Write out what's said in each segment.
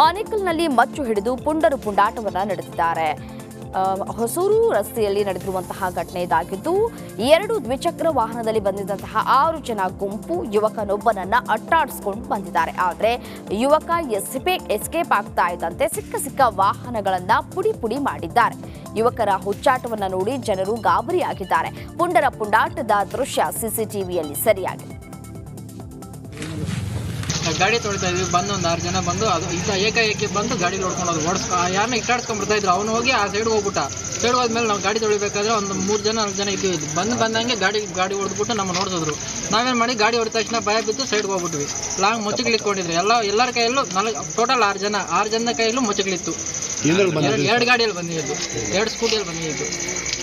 ಆನೇಕಲ್ನಲ್ಲಿ ಮಚ್ಚು ಹಿಡಿದು ಪುಂಡರು ಪುಂಡಾಟವನ್ನು ನಡೆಸಿದ್ದಾರೆ. ಹೊಸೂರು ರಸ್ತೆಯಲ್ಲಿ ನಡೆದಿರುವಂತಹ ಘಟನೆ ಇದಾಗಿದ್ದು, 2 ದ್ವಿಚಕ್ರ ವಾಹನದಲ್ಲಿ ಬಂದಿದ್ದಂತಹ 6 ಜನ ಗುಂಪು ಯುವಕನೊಬ್ಬನನ್ನ ಅಟ್ಟಾಡಿಸಿಕೊಂಡು ಬಂದಿದ್ದಾರೆ. ಆದರೆ ಯುವಕ ಎಸ್ಕೇಪ್ ಆಗ್ತಾ ಇದ್ದಂತೆ ಸಿಕ್ಕ ವಾಹನಗಳನ್ನ ಪುಡಿ ಮಾಡಿದ್ದಾರೆ. ಯುವಕರ ಹುಚ್ಚಾಟವನ್ನ ನೋಡಿ ಜನರು ಗಾಬರಿಯಾಗಿದ್ದಾರೆ. ಪುಂಡರ ಪುಂಡಾಟದ ದೃಶ್ಯ ಸಿಸಿಟಿವಿಯಲ್ಲಿ ಸೆರೆಯಾಗಿದೆ. ಗಾಡಿ ತೊಳಿತಾ ಇದ್ವಿ, ಬಂದು ಒಂದು 6 ಜನ ಬಂದು ಅದು ಏಕಾಏಕಿ ಬಂದು ಗಾಡಿ ಹೊಡ್ಕೊಂಡು ಯಾರನ್ನ ಇಟ್ಟಾಡ್ಸ್ಕೊಂಡ್ ಬರ್ತಾ ಇದ್ರು. ಅವನು ಹೋಗಿ ಆ ಸೈಡ್ ಹೋಗ್ಬಿಟ್ಟ. ಸೈಡ್ ಹೋದ್ಮೇಲೆ ನಾವು ಗಾಡಿ ತೊಳಿಬೇಕಾದ್ರೆ ಒಂದು 3 ಜನ 4 ಜನ ಇದ್ವಿ. ಬಂದಂಗೆ ಗಾಡಿ ಹೊಡೆದ್ಬಿಟ್ಟು ನಮ್ಮ ನೋಡಿದ್ರು. ನಾವೇನು ಮಾಡಿ ಗಾಡಿ ಹೊಡೆದ ತಕ್ಷಣ ಭಯ ಬಿದ್ದು ಸೈಡ್ಗೆ ಹೋಗ್ಬಿಟ್ವಿ. ಲಾಂಗ್ ಮುಚ್ಚಗಳಿಟ್ಕೊಂಡಿದ್ರು. ಎಲ್ಲರ ಕೈಯಲ್ಲೂ ಟೋಟಲ್ 6 ಜನದ ಕೈಯಲ್ಲೂ ಮುಚ್ಚಗಳಿತ್ತು. 2 ಗಾಡಿಯಲ್ಲಿ ಬಂದಿದ್ದು, 2 ಸ್ಕೂಟಿಯಲ್ಲಿ ಬಂದಿದ್ದು.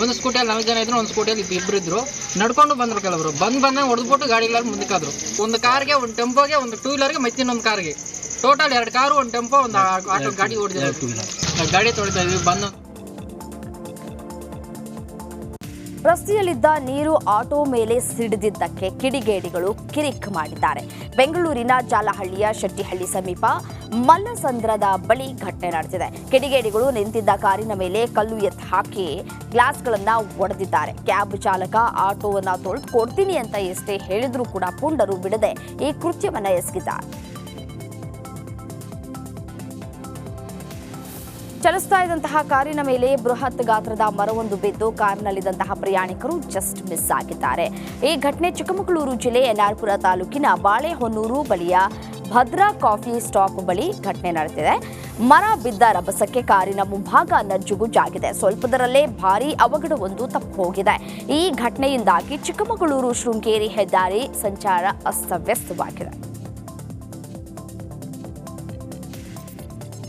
ಒಂದು ಸ್ಕೂಟಿಯಲ್ಲಿ 4 ಜನ ಇದ್ರು, ಒಂದು ಸ್ಕೂಟಿಯಲ್ಲಿ ಇಬ್ಬರು ಇದ್ರು. ನಡ್ಕೊಂಡು ಬಂದ್ರು ಕೆಲವರು. ಬಂದಂಗೆ ಹೊಡೆದ್ಬಿಟ್ಟು ಗಾಡಿಗಳಲ್ಲಿ ಮುಂದಕ್ಕಾದ್ರು. ಒಂದು ಕಾರ್ಗೆ, ಒಂದು ಟೆಂಪೋಗೆ, ಒಂದು 2 ವೀಲರ್ಗೆ, ಮತ್ತಿನ್ನೊಂದು ಕಾರ್ಗೆ. ಟೋಟಲ್ 2 ಕಾರು, ಒಂದು ಟೆಂಪೋ, ಒಂದು ಆಟೋ ಗಾಡಿ ಹೊಡೆದಿದ್ರು. ಗಾಡಿ ತೊಳಿತಾ ಇದ್ವಿ, ಬಂದು ರಸ್ತೆಯಲ್ಲಿದ್ದ ನೀರು ಆಟೋ ಮೇಲೆ ಸಿಡಿದಿದ್ದಕ್ಕೆ ಕಿಡಿಗೇಡಿಗಳು ಕಿರಿಕ್ ಮಾಡಿದ್ದಾರೆ. ಬೆಂಗಳೂರಿನ ಜಾಲಹಳ್ಳಿಯ ಶೆಟ್ಟಿಹಳ್ಳಿ ಸಮೀಪ ಮಲ್ಲಸಂದ್ರದ ಬಳಿ ಘಟನೆ ನಡೆದಿದೆ. ಕಿಡಿಗೇಡಿಗಳು ನಿಂತಿದ್ದ ಕಾರಿನ ಮೇಲೆ ಕಲ್ಲು ಎತ್ತಿ ಹಾಕಿ ಗ್ಲಾಸ್ಗಳನ್ನ ಒಡೆದಿದ್ದಾರೆ. ಕ್ಯಾಬ್ ಚಾಲಕ ಆಟೋವನ್ನ ತೊಳೆದು ಕೊಡ್ತೀನಿ ಅಂತ ಎಷ್ಟೇ ಹೇಳಿದ್ರೂ ಕೂಡ ಪುಂಡರು ಬಿಡದೆ ಈ ಕೃತ್ಯವನ್ನ ಎಸಗಿದ್ದಾರೆ. ಚಲಿಸ್ತಾ ಇದ್ದಂತಹ ಕಾರಿನ ಮೇಲೆ ಬೃಹತ್ ಗಾತ್ರದ ಮರವೊಂದು ಬಿದ್ದು ಕಾರಿನಲ್ಲಿದ್ದಂತಹ ಪ್ರಯಾಣಿಕರು ಜಸ್ಟ್ ಮಿಸ್ ಆಗಿದ್ದಾರೆ. ಈ ಘಟನೆ ಚಿಕ್ಕಮಗಳೂರು ಜಿಲ್ಲೆ ಎನ್ಆರ್ಪುರ ತಾಲೂಕಿನ ಬಾಳೆಹೊನ್ನೂರು ಬಳಿಯ ಭದ್ರಾ ಕಾಫಿ ಸ್ಟಾಪ್ ಬಳಿ ಘಟನೆ ನಡೆದಿದೆ. ಮರ ಬಿದ್ದ ರಭಸಕ್ಕೆ ಕಾರಿನ ಮುಂಭಾಗ ನಜ್ಜುಗುಜ್ಜಾಗಿದೆ. ಸ್ವಲ್ಪದರಲ್ಲೇ ಭಾರೀ ಅವಘಡವೊಂದು ತಪ್ಪು ಹೋಗಿದೆ. ಈ ಘಟನೆಯಿಂದಾಗಿ ಚಿಕ್ಕಮಗಳೂರು ಶೃಂಗೇರಿ ಹೆದ್ದಾರಿ ಸಂಚಾರ ಅಸ್ತವ್ಯಸ್ತವಾಗಿದೆ.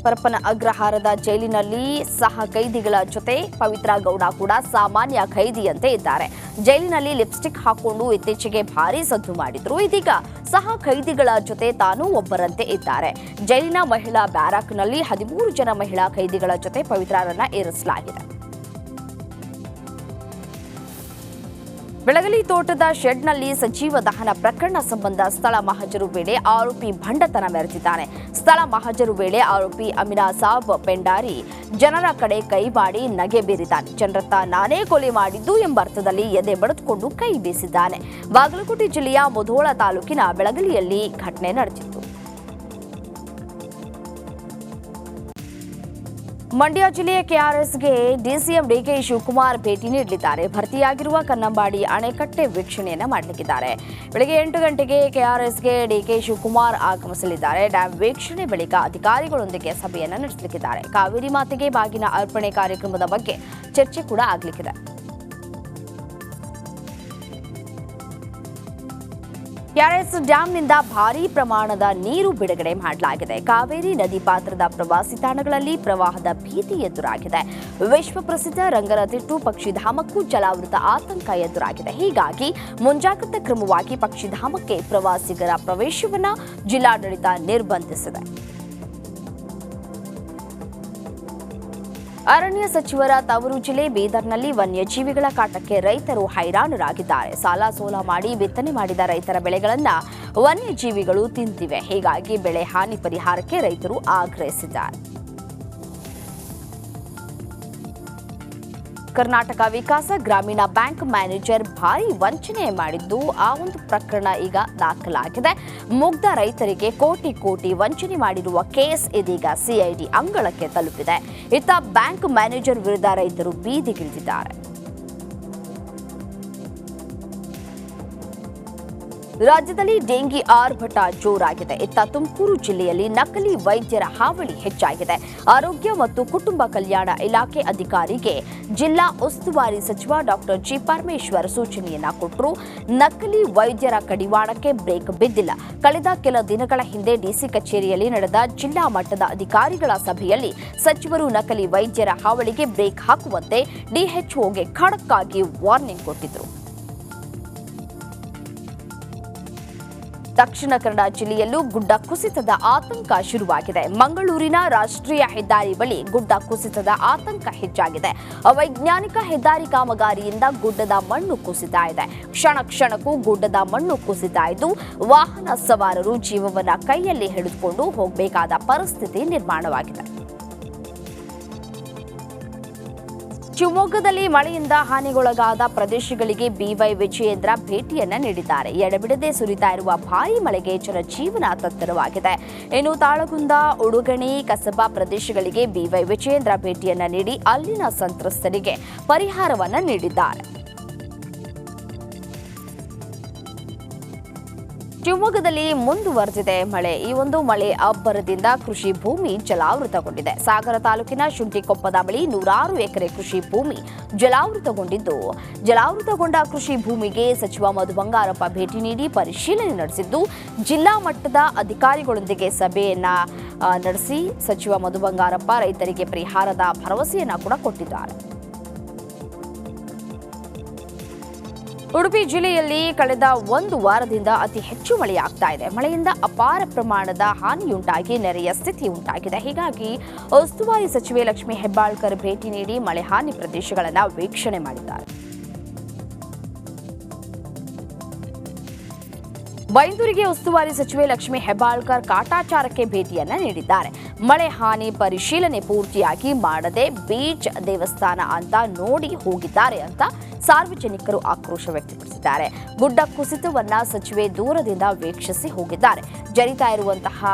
ಪರಪ್ಪನ ಅಗ್ರಹಾರದ ಜೈಲಿನಲ್ಲಿ ಸಹ ಕೈದಿಗಳ ಜೊತೆ ಪವಿತ್ರ ಗೌಡ ಕೂಡ ಸಾಮಾನ್ಯ ಖೈದಿಯಂತೆ ಇದ್ದಾರೆ. ಜೈಲಿನಲ್ಲಿ ಲಿಪ್ಸ್ಟಿಕ್ ಹಾಕೊಂಡು ಇತ್ತೀಚೆಗೆ ಭಾರೀ ಸದ್ದು ಮಾಡಿದ್ರು. ಇದೀಗ ಸಹ ಖೈದಿಗಳ ಜೊತೆ ತಾನೂ ಒಬ್ಬರಂತೆ ಇದ್ದಾರೆ. ಜೈಲಿನ ಮಹಿಳಾ ಬ್ಯಾರಕ್ನಲ್ಲಿ 13 ಜನ ಮಹಿಳಾ ಖೈದಿಗಳ ಜೊತೆ ಪವಿತ್ರರನ್ನ ಇರಿಸಲಾಗಿದೆ. ಬೆಳಗಲಿ ತೋಟದ ಶೆಡ್ನಲ್ಲಿ ಸಜೀವ ದಹನ ಪ್ರಕರಣ ಸಂಬಂಧ ಸ್ಥಳ ಮಹಜರು ವೇಳೆ ಆರೋಪಿ ಭಂಡತನ ಮೆರೆದಿದ್ದಾನೆ. ಸ್ಥಳ ಮಹಜರು ವೇಳೆ ಆರೋಪಿ ಅಮಿನಾಸಾಬ್ ಪೆಂಡಾರಿ ಜನರ ಕಡೆ ಕೈ ಮಾಡಿ ನಗೆ ಬೀರಿದ್ದಾನೆ. ಜನರತ್ತ ನಾನೇ ಕೊಲೆ ಮಾಡಿದ್ದು ಎಂಬ ಅರ್ಥದಲ್ಲಿ ಎದೆ ಬಡಿದುಕೊಂಡು ಕೈ ಬೀಸಿದ್ದಾನೆ. ಬಾಗಲಕೋಟೆ ಜಿಲ್ಲೆಯ ಮುಧೋಳ ತಾಲೂಕಿನ ಬೆಳಗಲಿಯಲ್ಲಿ ಘಟನೆ ನಡೆದಿತ್ತು. ಮಂಡ್ಯ ಜಿಲ್ಲೆಯ ಕೆಆರ್ಎಸ್ಗೆ ಡಿಸಿಎಂ ಡಿಕೆ ಶಿವಕುಮಾರ್ ಭೇಟಿ ನೀಡಲಿದ್ದಾರೆ. ಭರ್ತಿಯಾಗಿರುವ ಕನ್ನಂಬಾಡಿ ಅಣೆಕಟ್ಟೆ ವೀಕ್ಷಣೆಯನ್ನು ಮಾಡಲಿದ್ದಾರೆ. ಬೆಳಗ್ಗೆ 8 ಗಂಟೆಗೆ ಕೆಆರ್ಎಸ್ಗೆ ಡಿಕೆ ಶಿವಕುಮಾರ್ ಆಗಮಿಸಲಿದ್ದಾರೆ. ಡ್ಯಾಂ ವೀಕ್ಷಣೆ ಬಳಿಕ ಅಧಿಕಾರಿಗಳೊಂದಿಗೆ ಸಭೆಯನ್ನು ನಡೆಸಲಿದ್ದಾರೆ. ಕಾವೇರಿ ಮಾತೆಗೆ ಬಾಗಿನ ಅರ್ಪಣೆ ಕಾರ್ಯಕ್ರಮದ ಬಗ್ಗೆ ಚರ್ಚೆ ಕೂಡ ಆಗಲಿದೆ. ಕೆಆರ್ಎಸ್ ಡ್ಯಾಂನಿಂದ ಭಾರೀ ಪ್ರಮಾಣದ ನೀರು ಬಿಡುಗಡೆ ಮಾಡಲಾಗಿದೆ. ಕಾವೇರಿ ನದಿ ಪಾತ್ರದ ಪ್ರವಾಸಿ ತಾಣಗಳಲ್ಲಿ ಪ್ರವಾಹದ ಭೀತಿ ಎದುರಾಗಿದೆ. ವಿಶ್ವ ಪ್ರಸಿದ್ಧ ರಂಗನತಿಟ್ಟು ಪಕ್ಷಿಧಾಮಕ್ಕೂ ಜಲಾವೃತ ಆತಂಕ ಎದುರಾಗಿದೆ. ಹೀಗಾಗಿ ಮುಂಜಾಗ್ರತಾ ಕ್ರಮವಾಗಿ ಪಕ್ಷಿಧಾಮಕ್ಕೆ ಪ್ರವಾಸಿಗರ ಪ್ರವೇಶವನ್ನು ಜಿಲ್ಲಾಡಳಿತ ನಿರ್ಬಂಧಿಸಿದೆ. ಅರಣ್ಯ ಸಚಿವರ ತವರು ಜಿಲ್ಲೆ ಬೀದರ್ನಲ್ಲಿ ವನ್ಯಜೀವಿಗಳ ಕಾಟಕ್ಕೆ ರೈತರು ಹೈರಾಣರಾಗಿದ್ದಾರೆ. ಸಾಲ ಸೋಲ ಮಾಡಿ ಬಿತ್ತನೆ ಮಾಡಿದ ರೈತರ ಬೆಳೆಗಳನ್ನು ವನ್ಯಜೀವಿಗಳು ತಿಂತಿವೆ. ಹೀಗಾಗಿ ಬೆಳೆ ಹಾನಿ ಪರಿಹಾರಕ್ಕೆ ರೈತರು ಆಗ್ರಹಿಸಿದ್ದಾರೆ. ಕರ್ನಾಟಕ ವಿಕಾಸ ಗ್ರಾಮೀಣ ಬ್ಯಾಂಕ್ ಮ್ಯಾನೇಜರ್ ಭಾರೀ ವಂಚನೆ ಮಾಡಿದ್ದು ಆ ಒಂದು ಪ್ರಕರಣ ಈಗ ದಾಖಲಾಗಿದೆ. ಮುಗ್ಧ ರೈತರಿಗೆ ಕೋಟಿ ವಂಚನೆ ಮಾಡಿರುವ ಕೇಸ್ ಇದೀಗ ಸಿಐಡಿ ಅಂಗಳಕ್ಕೆ ತಲುಪಿದೆ. ಇತ್ತ ಬ್ಯಾಂಕ್ ಮ್ಯಾನೇಜರ್ ವಿರುದ್ಧ ರೈತರು ಬೀದಿಗಿಳಿದಿದ್ದಾರೆ. ರಾಜ್ಯದಲ್ಲಿ ಡೆಂಗಿ ಆರ್ಭಟ ಜೋರಾಗಿದೆ. ಇತ್ತ ತುಮಕೂರು ಜಿಲ್ಲೆಯಲ್ಲಿ ನಕಲಿ ವೈದ್ಯರ ಹಾವಳಿ ಹೆಚ್ಚಾಗಿದೆ. ಆರೋಗ್ಯ ಮತ್ತು ಕುಟುಂಬ ಕಲ್ಯಾಣ ಇಲಾಖೆ ಅಧಿಕಾರಿಗೆ ಜಿಲ್ಲಾ ಉಸ್ತುವಾರಿ ಸಚಿವ ಡಾಕ್ಟರ್ ಜಿ ಪರಮೇಶ್ವರ್ ಸೂಚನೆಯನ್ನ ಕೊಟ್ಟರು. ನಕಲಿ ವೈದ್ಯರ ಕಡಿವಾಣಕ್ಕೆ ಬ್ರೇಕ್ ಬಿದ್ದಿಲ್ಲ. ಕಳೆದ ಕೆಲ ದಿನಗಳ ಹಿಂದೆ ಡಿಸಿ ಕಚೇರಿಯಲ್ಲಿ ನಡೆದ ಜಿಲ್ಲಾ ಮಟ್ಟದ ಅಧಿಕಾರಿಗಳ ಸಭೆಯಲ್ಲಿ ಸಚಿವರು ನಕಲಿ ವೈದ್ಯರ ಹಾವಳಿಗೆ ಬ್ರೇಕ್ ಹಾಕುವಂತೆ ಡಿಎಚ್ಒಗೆ ಖಡಕ್ ಆಗಿ ವಾರ್ನಿಂಗ್ ಕೊಟ್ಟಿದ್ರು. ದಕ್ಷಿಣ ಕನ್ನಡ ಜಿಲ್ಲೆಯಲ್ಲೂ ಗುಡ್ಡ ಕುಸಿತದ ಆತಂಕ ಶುರುವಾಗಿದೆ. ಮಂಗಳೂರಿನ ರಾಷ್ಟ್ರೀಯ ಹೆದ್ದಾರಿ ಬಳಿ ಗುಡ್ಡ ಕುಸಿತದ ಆತಂಕ ಹೆಚ್ಚಾಗಿದೆ. ಅವೈಜ್ಞಾನಿಕ ಹೆದ್ದಾರಿ ಕಾಮಗಾರಿಯಿಂದ ಗುಡ್ಡದ ಮಣ್ಣು ಕುಸಿತಾ ಇದೆ. ಕ್ಷಣಕ್ಕೂ ಗುಡ್ಡದ ಮಣ್ಣು ಕುಸಿತಾ ಇದ್ದು ವಾಹನ ಸವಾರರು ಜೀವವನ್ನ ಕೈಯಲ್ಲಿ ಹಿಡಿದುಕೊಂಡು ಹೋಗಬೇಕಾದ ಪರಿಸ್ಥಿತಿ ನಿರ್ಮಾಣವಾಗಿದೆ. ಶಿವಮೊಗ್ಗದಲ್ಲಿ ಮಳೆಯಿಂದ ಹಾನಿಗೊಳಗಾದ ಪ್ರದೇಶಗಳಿಗೆ ಬಿವೈ ವಿಜಯೇಂದ್ರ ಭೇಟಿಯನ್ನ ನೀಡಿದ್ದಾರೆ. ಎಡಬಿಡದೆ ಸುರಿತಾ ಇರುವ ಭಾರೀ ಮಳೆಗೆ ಜನಜೀವನ ತತ್ತರವಾಗಿದೆ. ಇನ್ನು ತಾಳಗುಂದ, ಉಡುಗಣಿ, ಕಸಬಾ ಪ್ರದೇಶಗಳಿಗೆ ಬಿವೈ ವಿಜಯೇಂದ್ರ ಭೇಟಿಯನ್ನ ನೀಡಿ ಅಲ್ಲಿನ ಸಂತ್ರಸ್ತರಿಗೆ ಪರಿಹಾರವನ್ನ ನೀಡಿದ್ದಾರೆ. ಶಿವಮೊಗ್ಗದಲ್ಲಿ ಮುಂದುವರೆದಿದೆ ಮಳೆ. ಈ ಒಂದು ಮಳೆ ಅಬ್ಬರದಿಂದ ಕೃಷಿ ಭೂಮಿ ಜಲಾವೃತಗೊಂಡಿದೆ. ಸಾಗರ ತಾಲೂಕಿನ ಶುಂಠಿಕೊಪ್ಪದ ಬಳಿ 106 ಎಕರೆ ಕೃಷಿ ಭೂಮಿ ಜಲಾವೃತಗೊಂಡಿದ್ದು, ಜಲಾವೃತಗೊಂಡ ಕೃಷಿ ಭೂಮಿಗೆ ಸಚಿವ ಮಧು ಬಂಗಾರಪ್ಪ ಭೇಟಿ ನೀಡಿ ಪರಿಶೀಲನೆ ನಡೆಸಿದ್ದು, ಜಿಲ್ಲಾ ಮಟ್ಟದ ಅಧಿಕಾರಿಗಳೊಂದಿಗೆ ಸಭೆಯನ್ನ ನಡೆಸಿ ಸಚಿವ ಮಧು ಬಂಗಾರಪ್ಪ ರೈತರಿಗೆ ಪರಿಹಾರದ ಭರವಸೆಯನ್ನ ಕೂಡ ಕೊಟ್ಟಿದ್ದಾರೆ. ಉಡುಪಿ ಜಿಲ್ಲೆಯಲ್ಲಿ ಕಳೆದ ಒಂದು ವಾರದಿಂದ ಅತಿ ಹೆಚ್ಚು ಮಳೆಯಾಗ್ತಾ ಇದೆ. ಮಳೆಯಿಂದ ಅಪಾರ ಪ್ರಮಾಣದ ಹಾನಿಯುಂಟಾಗಿ ನೆರೆಯ ಸ್ಥಿತಿ ಉಂಟಾಗಿದೆ. ಹೀಗಾಗಿ ಉಸ್ತುವಾರಿ ಸಚಿವೆ ಲಕ್ಷ್ಮೀ ಹೆಬ್ಬಾಳ್ಕರ್ ಭೇಟಿ ನೀಡಿ ಮಳೆ ಹಾನಿ ಪ್ರದೇಶಗಳನ್ನು ವೀಕ್ಷಣೆ ಮಾಡಿದ್ದಾರೆ. ಬೈಂದೂರಿಗೆ ಉಸ್ತುವಾರಿ ಸಚಿವೆ ಲಕ್ಷ್ಮೀ ಹೆಬ್ಬಾಳ್ಕರ್ ಕಾಟಾಚಾರಕ್ಕೆ ಭೇಟಿಯನ್ನ ನೀಡಿದ್ದಾರೆ. ಮಳೆ ಹಾನಿ ಪರಿಶೀಲನೆ ಪೂರ್ತಿಯಾಗಿ ಮಾಡದೆ ಬೀಚ್ ದೇವಸ್ಥಾನ ಅಂತ ನೋಡಿ ಹೋಗಿದ್ದಾರೆ ಅಂತ ಸಾರ್ವಜನಿಕರು ಆಕ್ರೋಶ ವ್ಯಕ್ತಪಡಿಸಿದ್ದಾರೆ. ಗುಡ್ಡ ಕುಸಿತವನ್ನ ಸಚಿವೆ ದೂರದಿಂದ ವೀಕ್ಷಿಸಿ ಹೋಗಿದ್ದಾರೆ. ಜರಿತಾ ಇರುವಂತಹ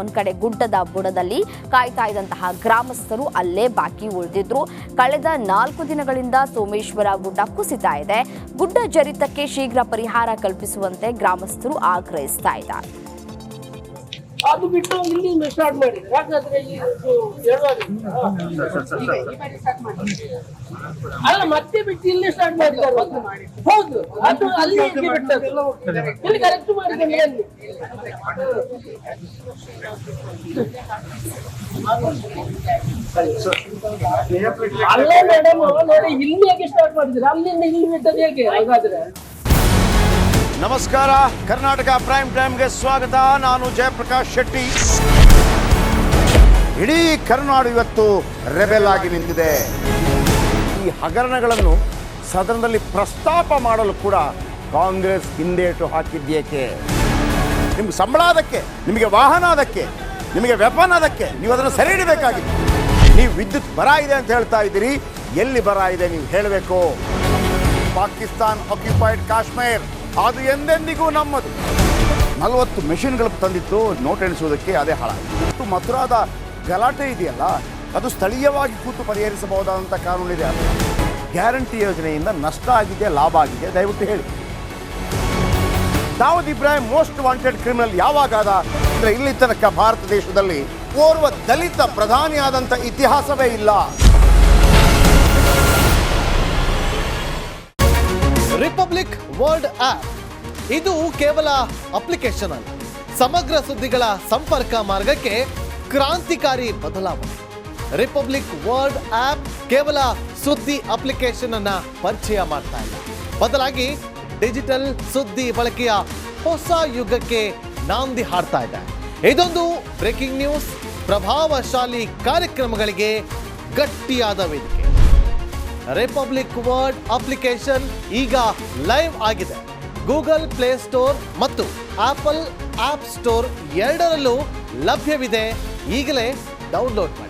ಒಂದ್ ಕಡೆ ಗುಡ್ಡದ ಬುಡದಲ್ಲಿ ಕಾಯ್ತಾ ಇದ್ದಂತಹ ಗ್ರಾಮಸ್ಥರು ಅಲ್ಲೇ ಬಾಕಿ ಉಳಿದಿದ್ರು. ಕಳೆದ 4 ದಿನಗಳಿಂದ ಸೋಮೇಶ್ವರ ಗುಡ್ಡ ಕುಸಿತಾ ಇದೆ. ಗುಡ್ಡ ಜರಿತಕ್ಕೆ ಶೀಘ್ರ ಪರಿಹಾರ ಕಲ್ಪಿಸುವಂತೆ ಗ್ರಾಮಸ್ಥರು ಆಗ್ರಹಿಸ್ತಾ ಇದ್ದಾರೆ. ಅದು ಬಿಟ್ಟು ಇಲ್ಲಿ ಸ್ಟಾರ್ಟ್ ಮಾಡಿ. ಯಾಕಂದ್ರೆ ಅಲ್ಲ, ಮತ್ತೆ ಬಿಟ್ಟು ಇಲ್ಲಿ ಸ್ಟಾರ್ಟ್ ಮಾಡಿದ್ದಾರೆ. ಹೌದು, ಅದು ಅಲ್ಲಿ ಇಲ್ಲಿ ಕರೆಕ್ಟ್ ಮಾಡಿದ್ದಾರೆ. ಅಲ್ಲೇ ಮೇಡಮ್ ನೋಡಿ, ಇಲ್ಲಿ ಹೇಗೆ ಸ್ಟಾರ್ಟ್ ಮಾಡಿದ್ರೆ ಅಲ್ಲಿಂದ ಇಲ್ಲಿ ಬಿಟ್ಟದ್ದು ಹೇಗೆ? ಹಾಗಾದ್ರೆ ನಮಸ್ಕಾರ, ಕರ್ನಾಟಕ ಪ್ರೈಮ್ ಟೈಮ್ಗೆ ಸ್ವಾಗತ. ನಾನು ಜಯಪ್ರಕಾಶ್ ಶೆಟ್ಟಿ. ಇಡೀ ಕರ್ನಾಡು ಇವತ್ತು ರೆಬೆಲ್ ಆಗಿ ನಿಂತಿದೆ. ಈ ಹಗರಣಗಳನ್ನು ಸದನದಲ್ಲಿ ಪ್ರಸ್ತಾಪ ಮಾಡಲು ಕೂಡ ಕಾಂಗ್ರೆಸ್ ಹಿಂದೇಟು ಹಾಕಿದ್ದೇಕೆ? ನಿಮ್ಗೆ ಸಂಬಳ ಅದಕ್ಕೆ, ನಿಮಗೆ ವಾಹನ ಅದಕ್ಕೆ, ನಿಮಗೆ ವೆಪನ್ ಅದಕ್ಕೆ, ನೀವು ಅದನ್ನು ಸೆರೆ ಹಿಡಿಬೇಕಾಗಿತ್ತು. ನೀವು ವಿದ್ಯುತ್ ಬರ ಇದೆ ಅಂತ ಹೇಳ್ತಾ ಇದ್ದೀರಿ. ಎಲ್ಲಿ ಬರ ಇದೆ ನೀವು ಹೇಳಬೇಕು. ಪಾಕಿಸ್ತಾನ್ ಆಕ್ಯುಪೈಡ್ ಕಾಶ್ಮೀರ್ ಅದು ಎಂದೆಂದಿಗೂ ನಮ್ಮದು. 40 ಮೆಷಿನ್ಗಳು ತಂದಿತ್ತು ನೋಟ್ ಎಣಿಸುವುದಕ್ಕೆ, ಅದೇ ಹಾಳಾಯಿತು. ಮಥುರಾದ ಗಲಾಟೆ ಇದೆಯಲ್ಲ, ಅದು ಸ್ಥಳೀಯವಾಗಿ ಕೂತು ಪರಿಹರಿಸಬಹುದಾದಂಥ ಕಾನೂನಿದೆ. ಅದು ಗ್ಯಾರಂಟಿ ಯೋಜನೆಯಿಂದ ನಷ್ಟ ಆಗಿದೆ, ಲಾಭ ಆಗಿದೆ, ದಯವಿಟ್ಟು ಹೇಳಿ. Dawood Ibrahim most wanted criminal ಯಾವಾಗಾದ ಅಂದರೆ ಇಲ್ಲಿ ತನಕ ಭಾರತ ದೇಶದಲ್ಲಿ ಓರ್ವ ದಲಿತ ಪ್ರಧಾನಿಯಾದಂಥ ಇತಿಹಾಸವೇ ಇಲ್ಲ. ರಿಪಬ್ಲಿಕ್ ವರ್ಲ್ಡ್ ಆಪ್ ಇದು ಕೇವಲ ಅಪ್ಲಿಕೇಶನ್ ಅಲ್ಲ, ಸಮಗ್ರ ಸುದ್ದಿಗಳ ಸಂಪರ್ಕ ಮಾರ್ಗಕ್ಕೆ ಕ್ರಾಂತಿಕಾರಿ ಬದಲಾವಣೆ. ರಿಪಬ್ಲಿಕ್ ವರ್ಲ್ಡ್ ಆಪ್ ಕೇವಲ ಸುದ್ದಿ ಅಪ್ಲಿಕೇಶನ್ ಅನ್ನ ಪರಿಚಯ ಮಾಡ್ತಾ ಇಲ್ಲ, ಬದಲಾಗಿ ಡಿಜಿಟಲ್ ಸುದ್ದಿ ಬಳಕೆಯ ಹೊಸ ಯುಗಕ್ಕೆ ನಾಂದಿ ಹಾಡ್ತಾ ಇದೆ. ಇದೊಂದು ಬ್ರೇಕಿಂಗ್ ನ್ಯೂಸ್, ಪ್ರಭಾವಶಾಲಿ ಕಾರ್ಯಕ್ರಮಗಳಿಗೆ ಗಟ್ಟಿಯಾದ ವೇದಿಕೆ. ರಿಪಬ್ಲಿಕ್ ವರ್ಲ್ಡ್ ಅಪ್ಲಿಕೇಶನ್ ಈಗ ಲೈವ್ ಆಗಿದೆ. ಗೂಗಲ್ ಪ್ಲೇ ಸ್ಟೋರ್ ಮತ್ತು ಆಪಲ್ ಆಪ್ ಸ್ಟೋರ್ ಎರಡರಲ್ಲೂ ಲಭ್ಯವಿದೆ. ಈಗಲೇ ಡೌನ್ಲೋಡ್ ಮಾಡಿ.